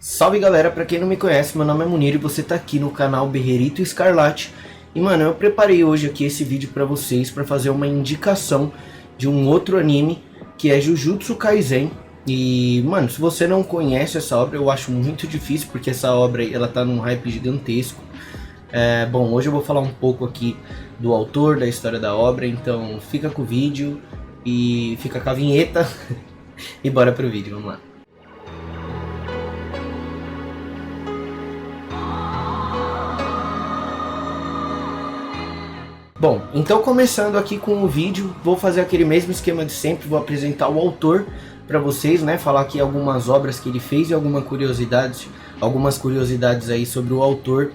Salve galera, pra quem não me conhece, meu nome é Munir e você tá aqui no canal Berrerito Escarlate. E mano, eu preparei hoje aqui esse vídeo pra vocês pra fazer uma indicação de um outro anime que é Jujutsu Kaisen. E mano, se você não conhece essa obra, eu acho muito difícil porque essa obra ela tá num hype gigantesco. Bom, hoje eu vou falar um pouco aqui do autor, da história da obra, então fica com o vídeo e fica com a vinheta e bora pro vídeo, vamos lá. Bom, então começando aqui com o vídeo, vou fazer aquele mesmo esquema de sempre, vou apresentar o autor para vocês, né, falar aqui algumas obras que ele fez e algumas curiosidades aí sobre o autor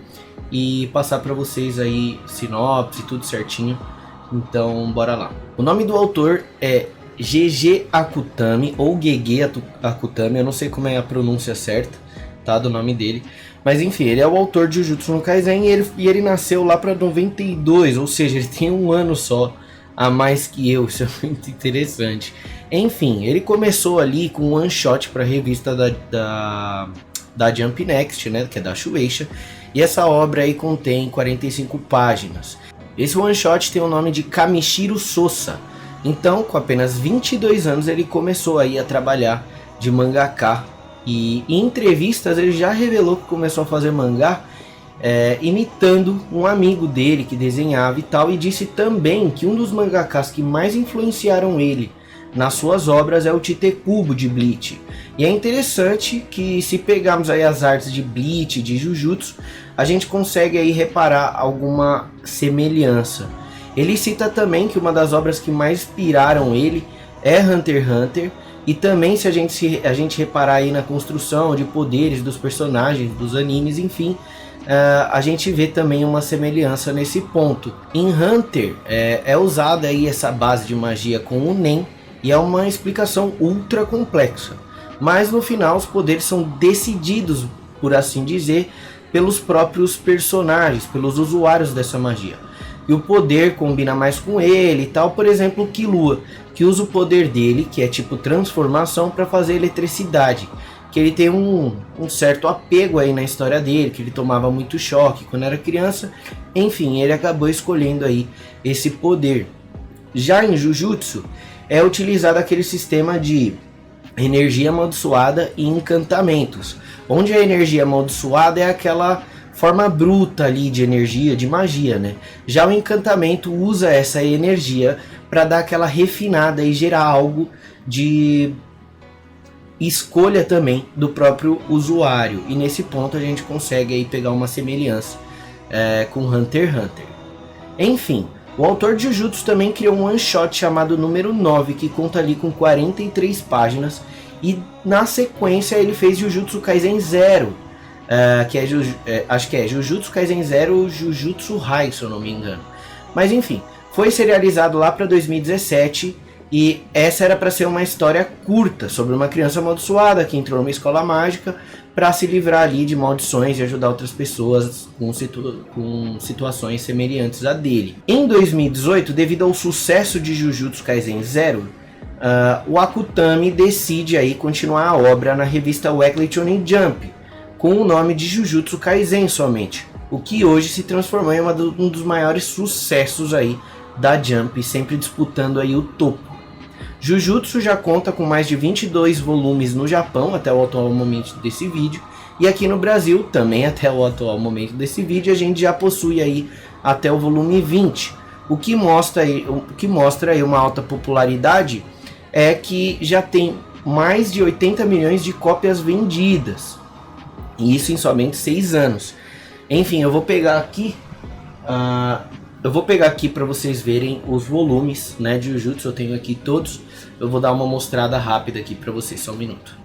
e passar para vocês aí sinopse, tudo certinho. Então, bora lá. O nome do autor é Gege Akutami ou Gege Akutami, eu não sei como é a pronúncia certa, tá, do nome dele. Mas enfim, ele é o autor de Jujutsu no Kaisen e ele nasceu lá para 92, ou seja, ele tem um ano só a mais que eu, isso é muito interessante. Enfim, ele começou ali com um one shot para a revista da Jump Next, né, que é da Shueisha, e essa obra aí contém 45 páginas. Esse one shot tem o nome de Kamishiro Sosa. Então, com apenas 22 anos, ele começou aí a trabalhar de mangaka. E em entrevistas ele já revelou que começou a fazer mangá imitando um amigo dele que desenhava e tal, e disse também que um dos mangakas que mais influenciaram ele nas suas obras é o Tite Kubo de Bleach. E é interessante que se pegarmos aí as artes de Bleach, de Jujutsu, a gente consegue aí reparar alguma semelhança. Ele cita também que uma das obras que mais inspiraram ele é Hunter x Hunter. E também se a gente reparar aí na construção de poderes dos personagens, dos animes, enfim, a gente vê também uma semelhança nesse ponto. Em Hunter é usada aí essa base de magia com o Nen, e é uma explicação ultra complexa. Mas no final os poderes são decididos, por assim dizer, pelos próprios personagens, pelos usuários dessa magia. E o poder combina mais com ele e tal, por exemplo o Killua, que usa o poder dele, que é tipo transformação, para fazer eletricidade, que ele tem um certo apego aí na história dele, que ele tomava muito choque quando era criança, enfim, ele acabou escolhendo aí esse poder. Já em Jujutsu é utilizado aquele sistema de energia amaldiçoada e encantamentos, onde a energia amaldiçoada é aquela forma bruta ali de energia, de magia, né? Já o encantamento usa essa energia para dar aquela refinada e gerar algo de escolha também do próprio usuário. E nesse ponto a gente consegue aí pegar uma semelhança com Hunter x Hunter. Enfim, o autor de Jujutsu também criou um one shot chamado número 9, que conta ali com 43 páginas. E na sequência ele fez Jujutsu Kaisen 0. Acho que é Jujutsu Kaisen 0 Jujutsu High, se eu não me engano. Mas enfim, foi serializado lá para 2017 e essa era para ser uma história curta sobre uma criança amaldiçoada que entrou numa escola mágica para se livrar ali de maldições e ajudar outras pessoas com situações semelhantes a dele. Em 2018, devido ao sucesso de Jujutsu Kaisen 0, o Akutami decide aí continuar a obra na revista Weekly Shonen Jump, com o nome de Jujutsu Kaisen somente, o que hoje se transformou em um dos maiores sucessos aí da Jump, sempre disputando aí o topo. Jujutsu já conta com mais de 22 volumes no Japão até o atual momento desse vídeo, e aqui no Brasil, também até o atual momento desse vídeo, a gente já possui aí até o volume 20, o que mostra aí uma alta popularidade, é que já tem mais de 80 milhões de cópias vendidas. E isso em somente 6 anos. Enfim, eu vou pegar aqui para vocês verem os volumes, né, de Jujutsu. Eu tenho aqui todos. Eu vou dar uma mostrada rápida aqui para vocês, só um minuto.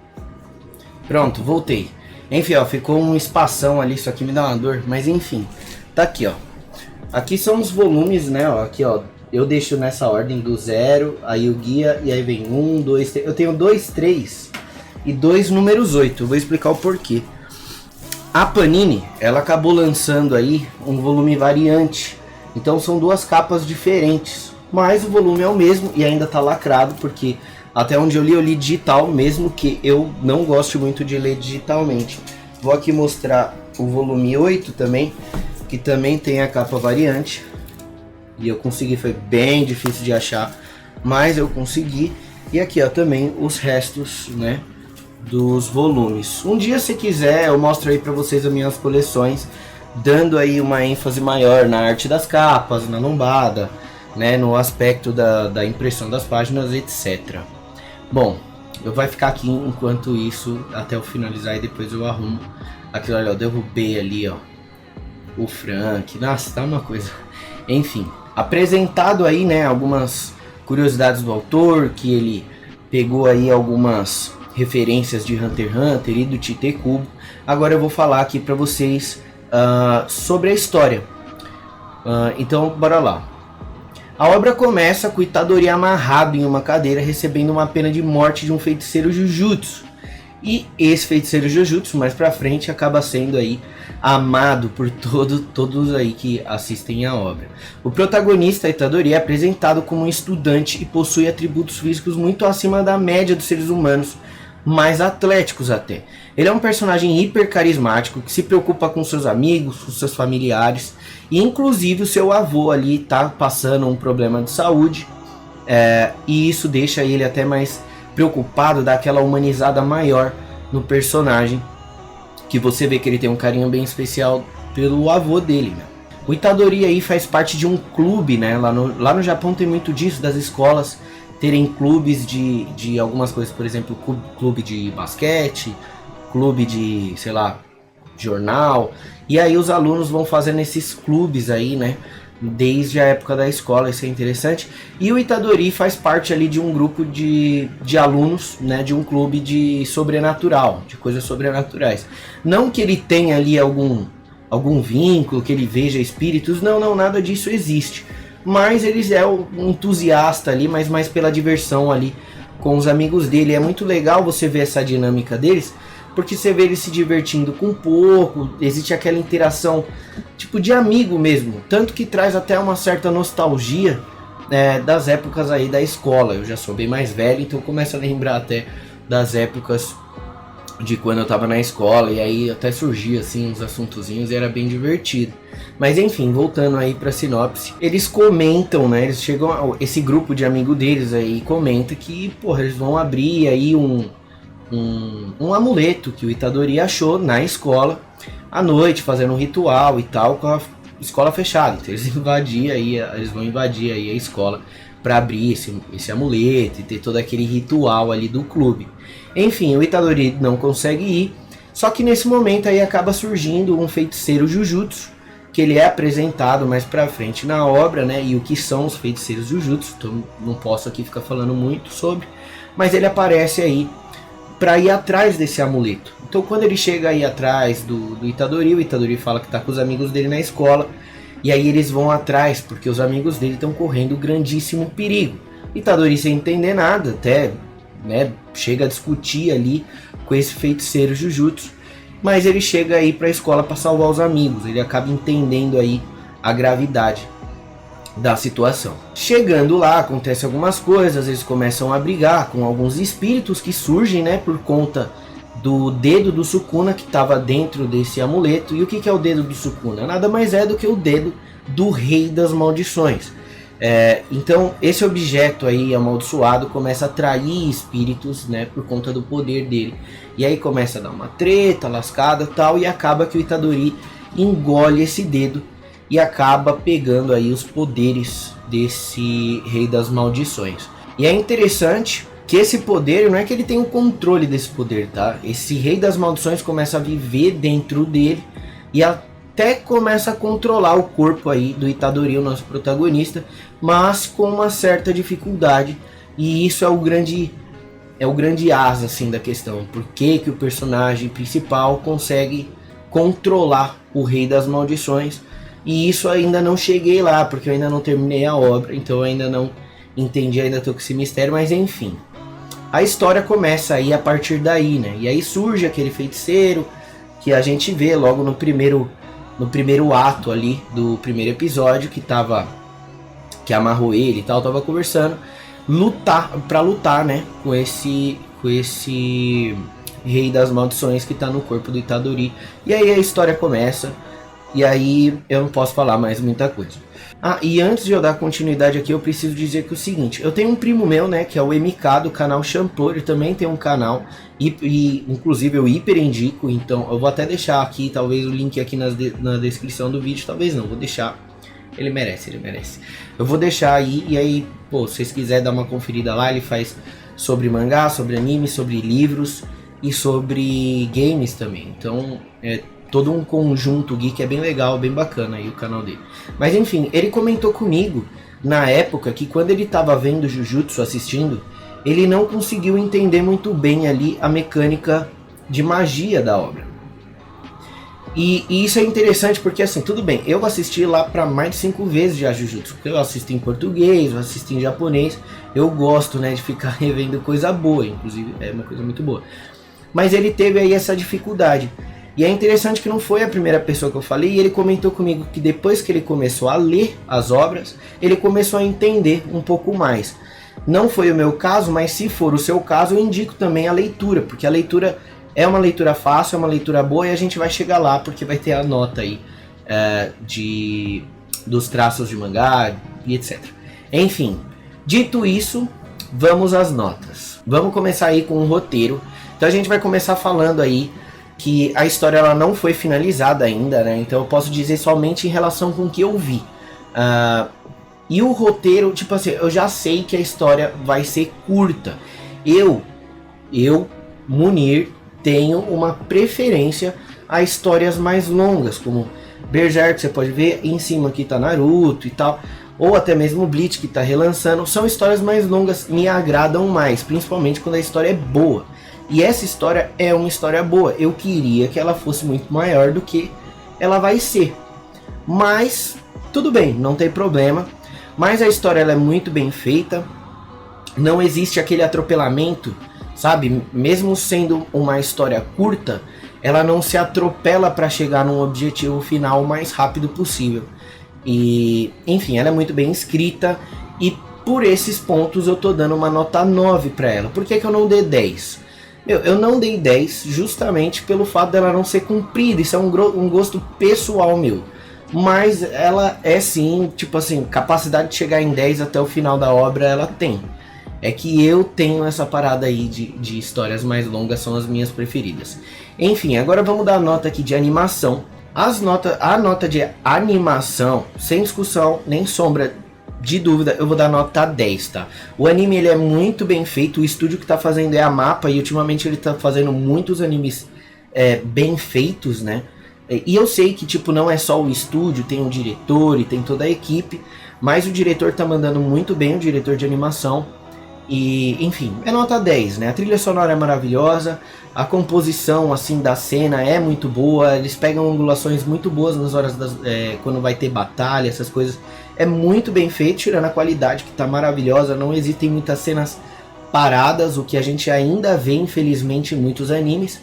Pronto, voltei. Enfim, ó, ficou um espação ali, isso aqui me dá uma dor, mas enfim, tá aqui, ó. Aqui são os volumes, né, ó, aqui, ó. Eu deixo nessa ordem do 0, aí o guia, e aí vem 1, 2, 3. Eu tenho 2, 3 e 2 números 8. Eu vou explicar o porquê. A Panini, ela acabou lançando aí um volume variante, então são duas capas diferentes, mas o volume é o mesmo e ainda está lacrado, porque Até onde eu li digital, mesmo que eu não goste muito de ler digitalmente. Vou aqui mostrar o volume 8 também, que também tem a capa variante. E eu consegui, foi bem difícil de achar, mas eu consegui. E aqui ó, também os restos, né, dos volumes. Um dia, se quiser, eu mostro aí para vocês as minhas coleções, dando aí uma ênfase maior na arte das capas, na lombada, né, no aspecto da impressão das páginas, etc. Bom, eu vou ficar aqui enquanto isso, até eu finalizar, e depois eu arrumo aquilo ali, ó, derrubei ali, ó, o Frank, nossa, tá uma coisa. Enfim, apresentado aí, né, algumas curiosidades do autor, que ele pegou aí algumas referências de Hunter x Hunter e do Tite Kubo. Agora eu vou falar aqui para vocês sobre a história. Então, bora lá. A obra começa com Itadori amarrado em uma cadeira, recebendo uma pena de morte de um feiticeiro Jujutsu. E esse feiticeiro Jujutsu, mais pra frente, acaba sendo aí amado por todos aí que assistem a obra. O protagonista, Itadori, é apresentado como um estudante e possui atributos físicos muito acima da média dos seres humanos, mais atléticos até. Ele é um personagem hiper carismático que se preocupa com seus amigos, com seus familiares, e inclusive o seu avô ali tá passando um problema de saúde, e isso deixa ele até mais preocupado, dá aquela humanizada maior no personagem, que você vê que ele tem um carinho bem especial pelo avô dele, né? O Itadori aí faz parte de um clube, né? Lá no Japão tem muito disso, das escolas terem clubes de algumas coisas, por exemplo, clube de basquete, clube de, sei lá, jornal, e aí os alunos vão fazendo esses clubes aí, né, desde a época da escola, isso é interessante. E o Itadori faz parte ali de um grupo de alunos, né, de um clube de sobrenatural, de coisas sobrenaturais. Não que ele tenha ali algum vínculo, que ele veja espíritos, não, nada disso existe. Mas ele é um entusiasta ali, mas mais pela diversão ali com os amigos dele. É muito legal você ver essa dinâmica deles, porque você vê eles se divertindo com pouco, existe aquela interação tipo de amigo mesmo, tanto que traz até uma certa nostalgia das épocas aí da escola. Eu já sou bem mais velho, então começo a lembrar até das épocas de quando eu tava na escola, e aí até surgia assim uns assuntozinhos e era bem divertido. Mas enfim, voltando aí pra sinopse, eles comentam, né, eles chegam, esse grupo de amigo deles aí comenta que, porra, eles vão abrir aí um amuleto que o Itadori achou na escola à noite, fazendo um ritual e tal, com a escola fechada. Então eles vão invadir aí a escola para abrir esse amuleto e ter todo aquele ritual ali do clube. Enfim, o Itadori não consegue ir, só que nesse momento aí acaba surgindo um feiticeiro Jujutsu, que ele é apresentado mais pra frente na obra, né, e o que são os feiticeiros Jujutsu, então não posso aqui ficar falando muito sobre, mas ele aparece aí para ir atrás desse amuleto. Então quando ele chega aí atrás do Itadori, o Itadori fala que tá com os amigos dele na escola, e aí eles vão atrás, porque os amigos dele estão correndo grandíssimo perigo. Itadori, sem entender nada, até, né, chega a discutir ali com esse feiticeiro Jujutsu, mas ele chega aí para a escola para salvar os amigos, ele acaba entendendo aí a gravidade da situação. Chegando lá, acontece algumas coisas, eles começam a brigar com alguns espíritos que surgem, né, por conta do dedo do Sukuna que estava dentro desse amuleto. E o que é o dedo do Sukuna? Nada mais é do que o dedo do Rei das Maldições. Então esse objeto aí amaldiçoado começa a atrair espíritos, né, por conta do poder dele. E aí começa a dar uma treta, lascada tal, e acaba que o Itadori engole esse dedo e acaba pegando aí os poderes desse Rei das Maldições. E é interessante que esse poder, não é que ele tem o controle desse poder, tá? Esse Rei das Maldições começa a viver dentro dele e até começa a controlar o corpo aí do Itadori, o nosso protagonista, mas com uma certa dificuldade. E isso é o grande asa assim da questão. Por que que o personagem principal consegue controlar o Rei das Maldições? E isso ainda não cheguei lá, porque eu ainda não terminei a obra, então eu ainda não entendi, ainda tô com esse mistério, mas enfim. A história começa aí a partir daí, né? E aí surge aquele feiticeiro que a gente vê logo no primeiro ato ali do primeiro episódio, que amarrou ele e tal, tava conversando. lutar, né, com esse rei das maldições que tá no corpo do Itadori. E aí a história começa, e aí eu não posso falar mais muita coisa. Ah, e antes de eu dar continuidade aqui, eu preciso dizer que é o seguinte, eu tenho um primo meu, né, que é o MK do canal Shampoo, ele também tem um canal, e inclusive eu hiper indico, então eu vou até deixar aqui, talvez o link aqui na descrição do vídeo, talvez não, vou deixar, ele merece. Eu vou deixar aí, e aí, pô, se vocês quiserem dar uma conferida lá, ele faz sobre mangá, sobre anime, sobre livros e sobre games também, então é todo um conjunto geek, é bem legal, bem bacana aí o canal dele. Mas enfim, ele comentou comigo na época que quando ele estava vendo Jujutsu, assistindo, ele não conseguiu entender muito bem ali a mecânica de magia da obra. E isso é interessante porque assim, tudo bem, eu assisti lá para mais de 5 vezes já Jujutsu, porque eu assisto em português, eu assisto em japonês, eu gosto, né, de ficar revendo coisa boa, inclusive é uma coisa muito boa. Mas ele teve aí essa dificuldade. E é interessante que não foi a primeira pessoa que eu falei, e ele comentou comigo que depois que ele começou a ler as obras, ele começou a entender um pouco mais. Não foi o meu caso, mas se for o seu caso, eu indico também a leitura, porque a leitura é uma leitura fácil, é uma leitura boa, e a gente vai chegar lá, porque vai ter a nota aí dos traços de mangá e etc. Enfim, dito isso, vamos às notas. Vamos começar aí com o roteiro. Então a gente vai começar falando aí que a história ela não foi finalizada ainda, né? Então eu posso dizer somente em relação com o que eu vi. E o roteiro, tipo assim, eu já sei que a história vai ser curta. Eu, Munir, tenho uma preferência a histórias mais longas, como Berserk, você pode ver, em cima aqui tá Naruto e tal, ou até mesmo Bleach que tá relançando. São histórias mais longas, me agradam mais, principalmente quando a história é boa. E essa história é uma história boa. Eu queria que ela fosse muito maior do que ela vai ser. Mas, tudo bem, não tem problema. Mas a história ela é muito bem feita. Não existe aquele atropelamento, sabe? Mesmo sendo uma história curta, ela não se atropela para chegar num objetivo final o mais rápido possível. E, enfim, ela é muito bem escrita. E por esses pontos eu tô dando uma nota 9 para ela. Por que eu não dei 10? Eu não dei 10 justamente pelo fato dela não ser comprida. Isso é um gosto pessoal meu. Mas ela é sim, tipo assim, capacidade de chegar em 10 até o final da obra ela tem. É que eu tenho essa parada aí de histórias mais longas, são as minhas preferidas. Enfim, agora vamos dar a nota aqui de animação. A nota de animação, sem discussão, nem sombra de dúvida, eu vou dar nota 10, tá? O anime ele é muito bem feito, o estúdio que tá fazendo é a Mappa, e ultimamente ele tá fazendo muitos animes bem feitos, né? E eu sei que tipo não é só o estúdio, tem um diretor e tem toda a equipe, mas o diretor tá mandando muito bem, o diretor de animação. E enfim, é nota 10, né? A trilha sonora é maravilhosa, a composição assim da cena é muito boa, eles pegam angulações muito boas nas horas quando vai ter batalha, essas coisas. É muito bem feito, tirando a qualidade que tá maravilhosa, não existem muitas cenas paradas, o que a gente ainda vê infelizmente em muitos animes,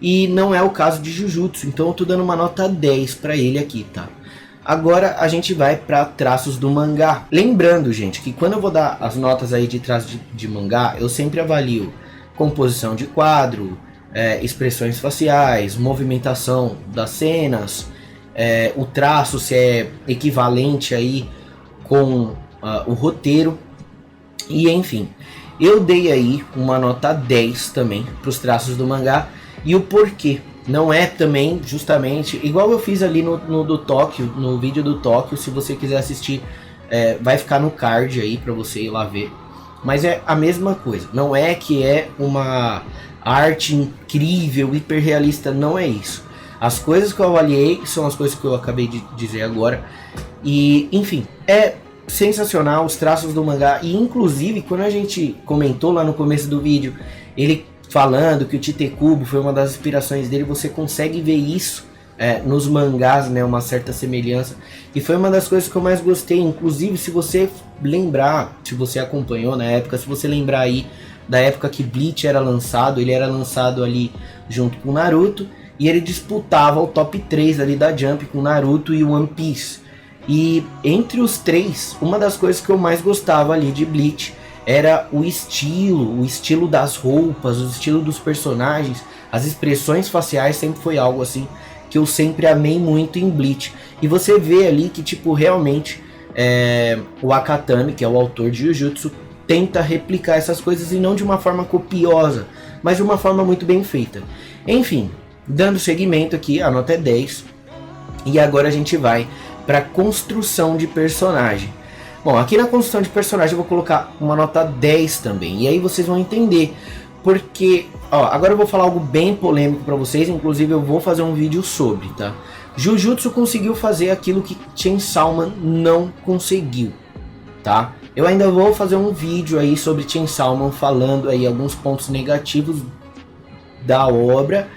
e não é o caso de Jujutsu, então eu tô dando uma nota 10 pra ele aqui, tá? Agora a gente vai para traços do mangá. Lembrando, gente, que quando eu vou dar as notas aí de traços de mangá, eu sempre avalio composição de quadro, expressões faciais, movimentação das cenas, o traço se é equivalente aí com o roteiro, e enfim. Eu dei aí uma nota 10 também para os traços do mangá, e o porquê. Não é também justamente igual eu fiz ali no do Tóquio, no vídeo do Tóquio. Se você quiser assistir, vai ficar no card aí para você ir lá ver. Mas é a mesma coisa. Não é que é uma arte incrível, hiper realista, não é isso. As coisas que eu avaliei são as coisas que eu acabei de dizer agora. E enfim, é sensacional os traços do mangá. E inclusive quando a gente comentou lá no começo do vídeo, ele falando que o Tite Kubo foi uma das inspirações dele, você consegue ver isso nos mangás, né, uma certa semelhança, e foi uma das coisas que eu mais gostei. Inclusive, se você lembrar, se você acompanhou na época, se você lembrar aí da época que Bleach era lançado, ele era lançado ali junto com Naruto, e ele disputava o top 3 ali da Jump com Naruto e One Piece. E entre os três, uma das coisas que eu mais gostava ali de Bleach era o estilo das roupas, o estilo dos personagens, as expressões faciais sempre foi algo assim que eu sempre amei muito em Bleach. E você vê ali que tipo realmente o Akutami, que é o autor de Jujutsu, tenta replicar essas coisas e não de uma forma copiosa, mas de uma forma muito bem feita. Enfim, dando seguimento aqui, a nota é 10. E agora a gente vai para construção de personagem. Bom, aqui na construção de personagem eu vou colocar uma nota 10 também. E aí vocês vão entender porque, ó, agora eu vou falar algo bem polêmico para vocês, inclusive eu vou fazer um vídeo sobre, tá? Jujutsu conseguiu fazer aquilo que Chainsaw Man não conseguiu, tá? Eu ainda vou fazer um vídeo aí sobre Chainsaw Man falando aí alguns pontos negativos da obra.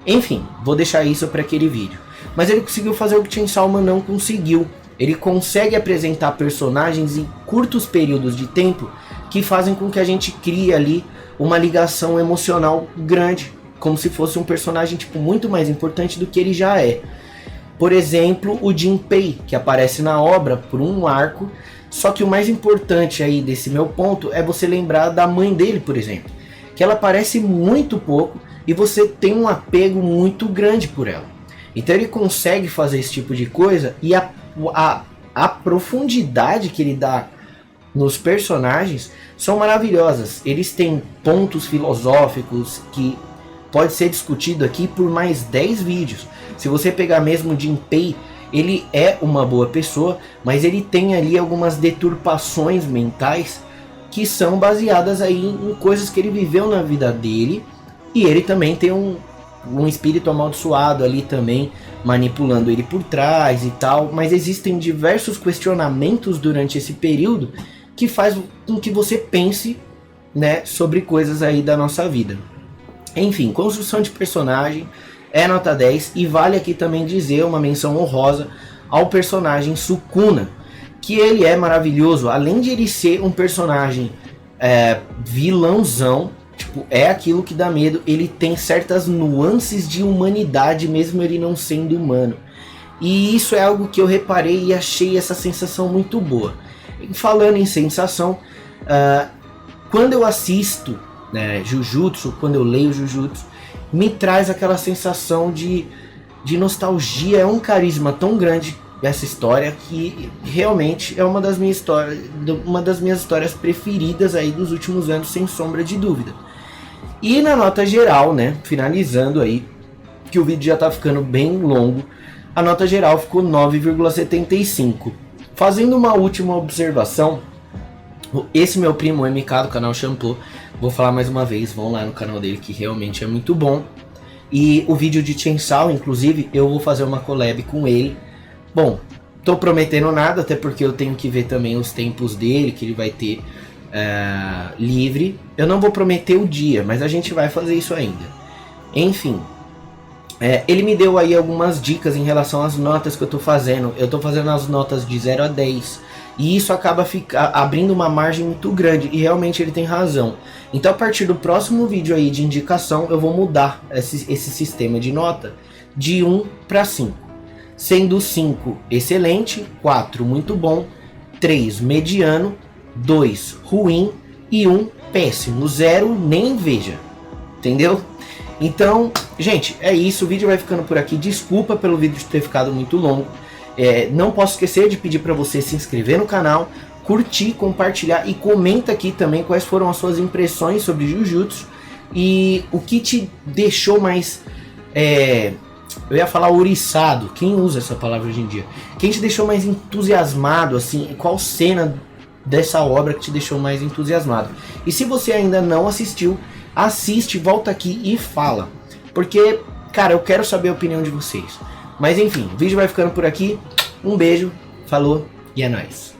Enfim, vou deixar isso para aquele vídeo. Mas ele conseguiu fazer o que Chainsaw Man não conseguiu. Ele consegue apresentar personagens em curtos períodos de tempo que fazem com que a gente crie ali uma ligação emocional grande, como se fosse um personagem tipo muito mais importante do que ele já é. Por exemplo, o Jinpei, que aparece na obra por um arco, só que o mais importante aí desse meu ponto é você lembrar da mãe dele, por exemplo, que ela aparece muito pouco e você tem um apego muito grande por ela. Então ele consegue fazer esse tipo de coisa e a profundidade que ele dá nos personagens são maravilhosas. Eles têm pontos filosóficos que pode ser discutido aqui por mais 10 vídeos. Se você pegar mesmo o Jinpei, ele é uma boa pessoa, mas ele tem ali algumas deturpações mentais que são baseadas aí em coisas que ele viveu na vida dele, e ele também tem um espírito amaldiçoado ali também manipulando ele por trás e tal, mas existem diversos questionamentos durante esse período que faz com que você pense, né, sobre coisas aí da nossa vida. Enfim, construção de personagem é nota 10 e vale aqui também dizer uma menção honrosa ao personagem Sukuna, que ele é maravilhoso, além de ele ser um personagem vilãozão, tipo, é aquilo que dá medo, ele tem certas nuances de humanidade mesmo ele não sendo humano. E isso é algo que eu reparei e achei essa sensação muito boa. E falando em sensação, quando eu assisto Jujutsu, quando eu leio Jujutsu, me traz aquela sensação de nostalgia, é um carisma tão grande essa história que realmente é uma das minhas histórias preferidas aí dos últimos anos, sem sombra de dúvida. E na nota geral, né, finalizando aí, que o vídeo já tá ficando bem longo, a nota geral ficou 9,75. Fazendo uma última observação, esse meu primo MK do canal Shampoo, vou falar mais uma vez, vão lá no canal dele que realmente é muito bom. E o vídeo de Chainsaw, inclusive, eu vou fazer uma collab com ele. Bom, tô prometendo nada, até porque eu tenho que ver também os tempos dele, que ele vai ter livre. Eu não vou prometer o dia, mas a gente vai fazer isso ainda. Enfim, ele me deu aí algumas dicas em relação às notas que eu tô fazendo. Eu tô fazendo as notas de 0 a 10. E isso acaba abrindo uma margem muito grande. E realmente ele tem razão. Então a partir do próximo vídeo aí de indicação, eu vou mudar esse sistema de nota de 1 para 5. Sendo 5 excelente, 4 muito bom, 3 mediano, 2 ruim e 1 péssimo. 0 nem veja. Entendeu? Então, gente, é isso. O vídeo vai ficando por aqui. Desculpa pelo vídeo ter ficado muito longo. Não posso esquecer de pedir para você se inscrever no canal, curtir, compartilhar e comenta aqui também quais foram as suas impressões sobre Jujutsu e o que te deixou mais, eu ia falar ouriçado, quem usa essa palavra hoje em dia? Quem te deixou mais entusiasmado, assim, qual cena dessa obra que te deixou mais entusiasmado? E se você ainda não assistiu, assiste, volta aqui e fala, porque, cara, eu quero saber a opinião de vocês. Mas enfim, o vídeo vai ficando por aqui. Um beijo, falou e é nóis.